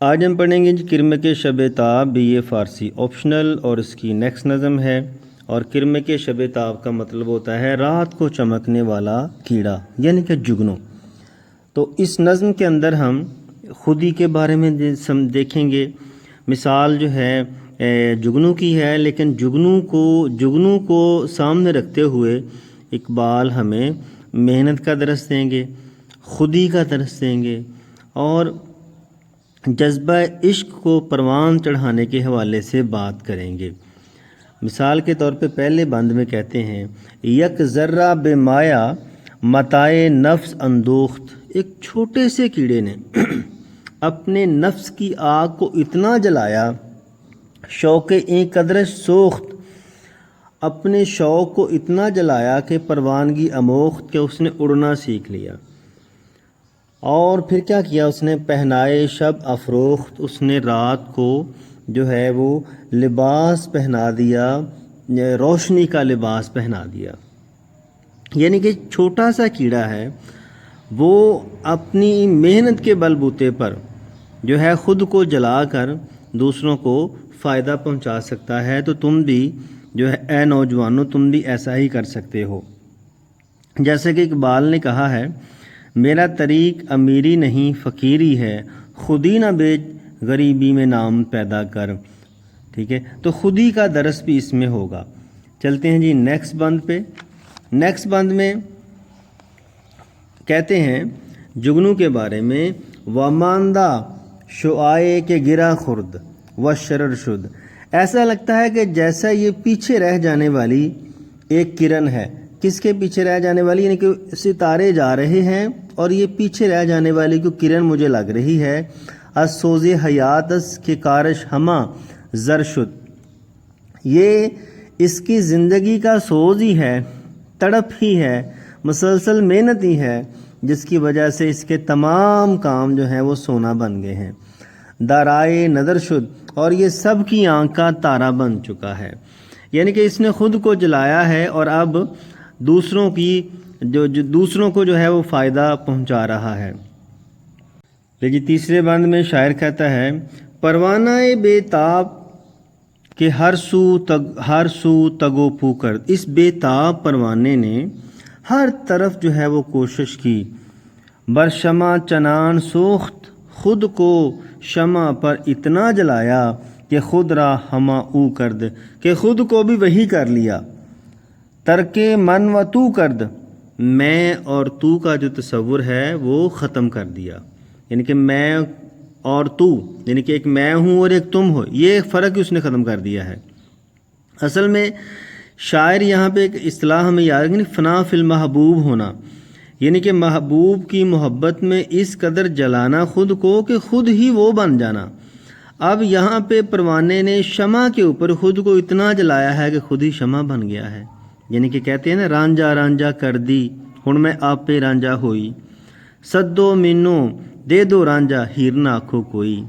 آج ہم پڑھیں گے کرم کے شب تاب بھی یہ فارسی آپشنل اور اس کی نیکسٹ نظم ہے۔ اور کرم کے شب تاب کا مطلب ہوتا ہے رات کو چمکنے والا کیڑا یعنی کہ جگنو۔ تو اس نظم کے اندر ہم خودی کے بارے میں دیکھیں گے۔ مثال جو ہے جگنو کی ہے، لیکن جگنو کو سامنے رکھتے ہوئے اقبال ہمیں محنت کا درس دیں گے، خودی کا درس دیں گے اور جذبہ عشق کو پروان چڑھانے کے حوالے سے بات کریں گے۔ مثال کے طور پہ پہلے بند میں کہتے ہیں یک ذرہ بے مایا متائے نفس اندوخت، ایک چھوٹے سے کیڑے نے اپنے نفس کی آگ کو اتنا جلایا، شوق این قدرش سوخت، اپنے شوق کو اتنا جلایا کہ پروانگی اموخت، کہ اس نے اڑنا سیکھ لیا۔ اور پھر کیا کیا اس نے؟ پہنائے شب افروخت، اس نے رات کو جو ہے وہ لباس پہنا دیا، روشنی کا لباس پہنا دیا۔ یعنی کہ چھوٹا سا کیڑا ہے، وہ اپنی محنت کے بل بوتے پر جو ہے خود کو جلا کر دوسروں کو فائدہ پہنچا سکتا ہے۔ تو تم بھی جو ہے اے نوجوانوں، تم بھی ایسا ہی کر سکتے ہو۔ جیسے کہ اقبال نے کہا ہے میرا طریق امیری نہیں فقیری ہے، خودی نہ بیچ غریبی میں نام پیدا کر۔ ٹھیک ہے، تو خودی کا درس بھی اس میں ہوگا۔ چلتے ہیں جی نیکسٹ بند پہ۔ نیکسٹ بند میں کہتے ہیں جگنو کے بارے میں وماندہ شعائے کے گرا خرد و شرر شد، ایسا لگتا ہے کہ جیسا یہ پیچھے رہ جانے والی ایک کرن ہے۔ کس کے پیچھے رہ جانے والی؟ یعنی کہ ستارے جا رہے ہیں اور یہ پیچھے رہ جانے والی کو کرن مجھے لگ رہی ہے۔ از سوز حیات اس کے کارش ہما زر شد، یہ اس کی زندگی کا سوز ہی ہے، تڑپ ہی ہے، مسلسل محنت ہی ہے، جس کی وجہ سے اس کے تمام کام جو ہیں وہ سونا بن گئے ہیں۔ دارائے نظر شد، اور یہ سب کی آنکھ کا تارا بن چکا ہے۔ یعنی کہ اس نے خود کو جلایا ہے اور اب دوسروں کو جو ہے وہ فائدہ پہنچا رہا ہے۔ لیکن تیسرے بند میں شاعر کہتا ہے پروانہ بے تاب کہ ہر سو تگو پو کرد، اس بے تاب پروانے نے ہر طرف جو ہے وہ کوشش کی۔ بر شمع چنان سوخت، خود کو شمع پر اتنا جلایا کہ خود را ہما او کرد، کہ خود کو بھی وہی کر لیا۔ ترک من و تو کرد، میں اور تو کا جو تصور ہے وہ ختم کر دیا۔ یعنی کہ میں اور تو، یعنی کہ ایک میں ہوں اور ایک تم ہو، یہ فرق اس نے ختم کر دیا ہے۔ اصل میں شاعر یہاں پہ ایک اصطلاح ہمیں یاد رکھنی، فنا فی المحبوب ہونا، یعنی کہ محبوب کی محبت میں اس قدر جلانا خود کو کہ خود ہی وہ بن جانا۔ اب یہاں پہ پروانے نے شمع کے اوپر خود کو اتنا جلایا ہے کہ خود ہی شمع بن گیا ہے۔ یعنی کہ کہتے ہیں نا رانجا رانجا کر دی ہن میں آپ پہ رانجا ہوئی، سدو مینو دے دو رانجا ہیر نہ آکھو کوئی،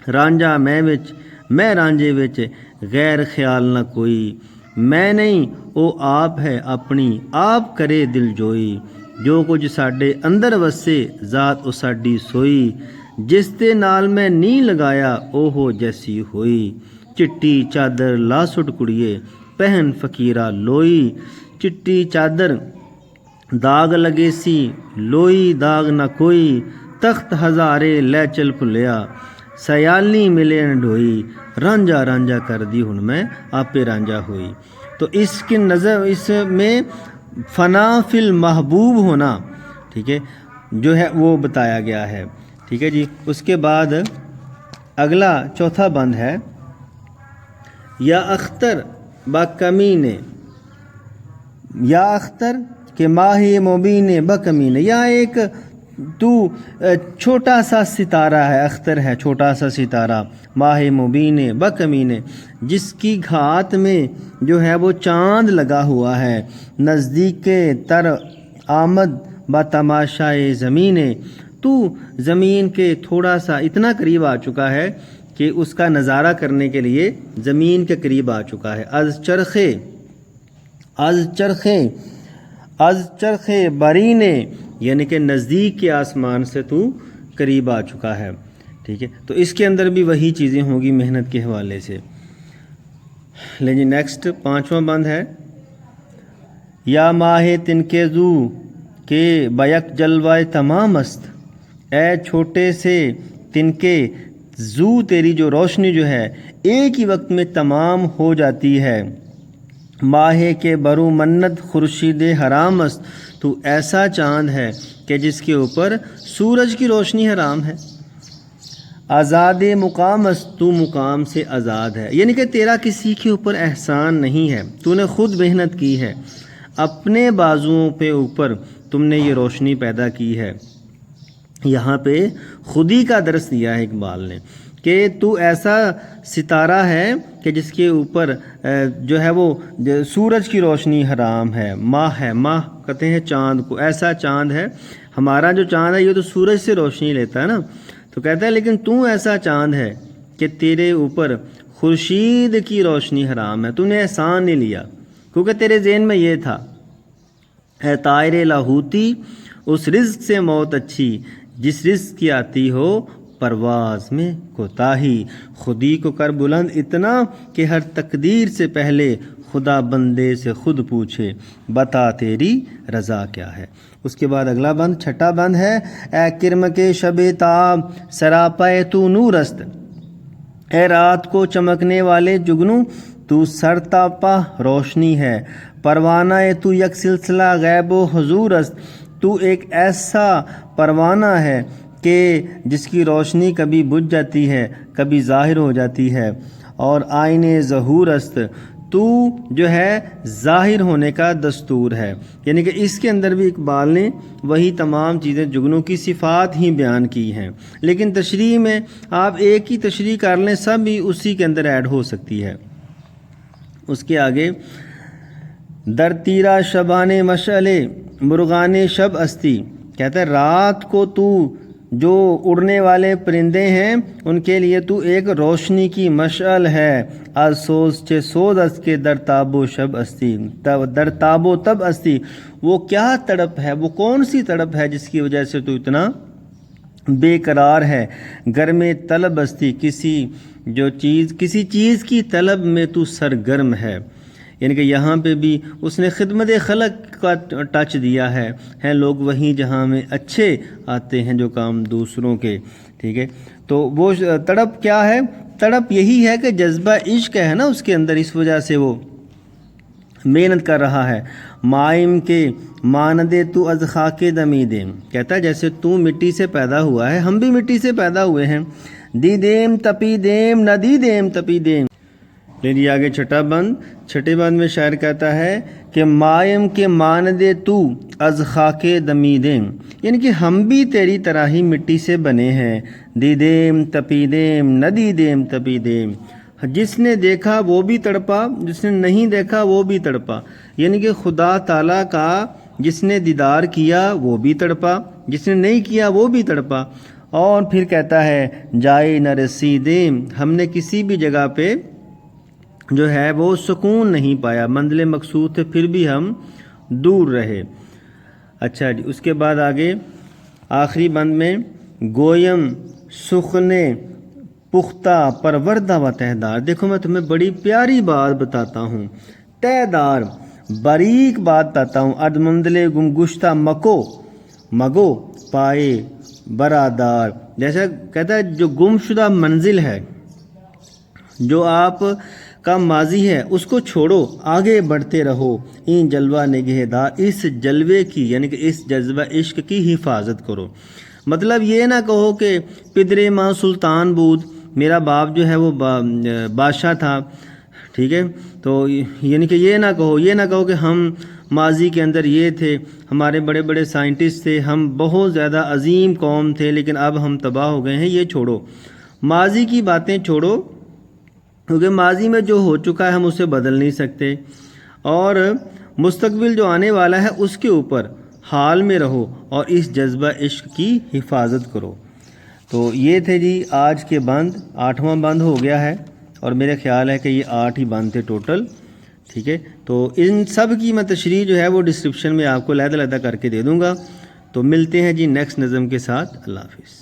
رانجا میں وچ میں رانجے وچ غیر خیال نہ کوئی، میں نہیں او آپ ہے اپنی آپ کرے دل جوئی، جو کچھ ساڈے اندر وسے ذات او ساڈی سوئی، جس دے نال میں نہیں لگایا او ہو جیسی ہوئی، چٹی چادر لا سٹ کڑیے پہن فقیرہ لوئی، چٹی چادر داغ لگے سی لوئی داغ نہ کوئی، تخت ہزارے لے چل پھلیا سیالنی ملے نہ ڈھوئی، رانجا رانجا کر دی ہن میں آپ پہ رانجا ہوئی۔ تو اس کی نظر اس میں فنا فی المحبوب ہونا، ٹھیک ہے، جو ہے وہ بتایا گیا ہے۔ ٹھیک ہے جی، اس کے بعد اگلا چوتھا بند ہے یا اختر با کمینے، یا اختر کہ ماہی مبین با کمینے، یا ایک تو چھوٹا سا ستارہ ہے، اختر ہے چھوٹا سا ستارہ، ماہ مبین با کمینے، جس کی گھات میں جو ہے وہ چاند لگا ہوا ہے، نزدیک تر آمد با تماشائے زمینے، تو زمین کے تھوڑا سا اتنا قریب آ چکا ہے کہ اس کا نظارہ کرنے کے لیے زمین کے قریب آ چکا ہے۔ از چرخے بارینے، یعنی کہ نزدیک کے آسمان سے تو قریب آ چکا ہے۔ ٹھیک ہے، تو اس کے اندر بھی وہی چیزیں ہوں گی محنت کے حوالے سے. لیں جی نیکسٹ 5واں بند ہے، یا ماہ تن کے زو کے بیک جلوائے تمام است، اے چھوٹے سے تن کے زو تیری جو روشنی جو ہے ایک ہی وقت میں تمام ہو جاتی ہے. ماہ کے برو منت خورشید حرام است، تو ایسا چاند ہے کہ جس کے اوپر سورج کی روشنی حرام ہے. آزاد مقام است، تو مقام سے آزاد ہے، یعنی کہ تیرا کسی کے اوپر احسان نہیں ہے، تو نے خود محنت کی ہے، اپنے بازوؤں پہ اوپر تم نے یہ روشنی پیدا کی ہے. یہاں پہ خودی کا درس دیا ہے اقبال نے کہ تو ایسا ستارہ ہے کہ جس کے اوپر جو ہے وہ سورج کی روشنی حرام ہے. ماہ ہے، ماہ کہتے ہیں چاند کو، ایسا چاند ہے، ہمارا جو چاند ہے یہ تو سورج سے روشنی لیتا ہے نا، تو کہتا ہے لیکن تو ایسا چاند ہے کہ تیرے اوپر خورشید کی روشنی حرام ہے، تو نے احسان نہیں لیا کیونکہ تیرے ذہن میں یہ تھا. اے طائر لاہوتی اس رزق سے موت اچھی، جس رزق کی آتی ہو پرواز میں کوتاہی. خودی کو کر بلند اتنا کہ ہر تقدیر سے پہلے خدا بندے سے خود پوچھے، بتا تیری رضا کیا ہے. اس کے بعد اگلا بند 6واں بند ہے، اے کرم کے شب تاب سراپے تو نور است، اے رات کو چمکنے والے جگنو تو سرتاپا روشنی ہے. پروانہ تو یک سلسلہ غیب و حضور است، تو ایک ایسا پروانہ ہے کہ جس کی روشنی کبھی بجھ جاتی ہے کبھی ظاہر ہو جاتی ہے. اور آئین ظہور است، تو جو ہے ظاہر ہونے کا دستور ہے. یعنی کہ اس کے اندر بھی اقبال نے وہی تمام چیزیں جگنوں کی صفات ہی بیان کی ہیں، لیکن تشریح میں آپ ایک ہی تشریح کر لیں، سب بھی اسی کے اندر ایڈ ہو سکتی ہے. اس کے آگے در تیرا شبان مشعل مرغان شب استی، کہتا ہے رات کو تو جو اڑنے والے پرندے ہیں ان کے لیے تو ایک روشنی کی مشعل ہے. از سوز چے سوز اس کے در تاب و شب استی، در تاب و تب استی، وہ کیا تڑپ ہے، وہ کون سی تڑپ ہے جس کی وجہ سے تو اتنا بے قرار ہے. گرم طلب استی، کسی چیز کی طلب میں تو سرگرم ہے. یعنی کہ یہاں پہ بھی اس نے خدمت خلق کا ٹچ دیا ہے لوگ وہیں جہاں میں اچھے آتے ہیں جو کام دوسروں کے. ٹھیک ہے، تو وہ تڑپ کیا ہے؟ تڑپ یہی ہے کہ جذبہ عشق ہے نا اس کے اندر، اس وجہ سے وہ محنت کر رہا ہے. مائم کے ماندے تو از خاک دمیدے، کہتا ہے جیسے تو مٹی سے پیدا ہوا ہے، ہم بھی مٹی سے پیدا ہوئے ہیں. دی دیم تپی دیم ندی دیم تپی دیم. لیجیے آگے 6واں بند. 6 بند میں شاعر کہتا ہے کہ مائم کے ماندے تو از خاک دمیدے، یعنی کہ ہم بھی تیری طرح ہی مٹی سے بنے ہیں. دی دیم تپی دیم ندی دیم تپی دیم، جس نے دیکھا وہ بھی تڑپا، جس نے نہیں دیکھا وہ بھی تڑپا. یعنی کہ خدا تعالیٰ کا جس نے دیدار کیا وہ بھی تڑپا، جس نے نہیں کیا وہ بھی تڑپا. اور پھر کہتا ہے جائے نہ رسیدے، ہم نے کسی بھی جگہ پہ جو ہے وہ سکون نہیں پایا، منزل مقصود تھے پھر بھی ہم دور رہے. اچھا جی، اس کے بعد آگے آخری بند میں گویم سخنے پختہ پروردہ و تہدار. دیکھو میں تمہیں بڑی پیاری بات بتاتا ہوں، تہدار باریک بات بتاتا ہوں. اد منزل گمگشتہ مگو پائے برادار، جیسا کہتا ہے جو گم شدہ منزل ہے، جو آپ کا ماضی ہے اس کو چھوڑو، آگے بڑھتے رہو. این جلوہ نگہدار، اس جلوے کی یعنی کہ اس جذبہ عشق کی حفاظت کرو. مطلب یہ نہ کہو کہ پدرے ماں سلطان بود، میرا باپ جو ہے وہ بادشاہ تھا. ٹھیک ہے، تو یعنی کہ یہ نہ کہو کہ ہم ماضی کے اندر یہ تھے، ہمارے بڑے بڑے سائنٹسٹ تھے، ہم بہت زیادہ عظیم قوم تھے لیکن اب ہم تباہ ہو گئے ہیں. یہ چھوڑو، ماضی کی باتیں چھوڑو، کیونکہ ماضی میں جو ہو چکا ہے ہم اسے بدل نہیں سکتے، اور مستقبل جو آنے والا ہے اس کے اوپر حال میں رہو اور اس جذبہ عشق کی حفاظت کرو. تو یہ تھے جی آج کے بند. 8واں بند ہو گیا ہے اور میرے خیال ہے کہ یہ 8 ہی بند تھے ٹوٹل. ٹھیک ہے، تو ان سب کی میں تشریح جو ہے وہ ڈسکرپشن میں آپ کو علیحدہ کر کے دے دوں گا. تو ملتے ہیں جی نیکسٹ نظم کے ساتھ. اللہ حافظ.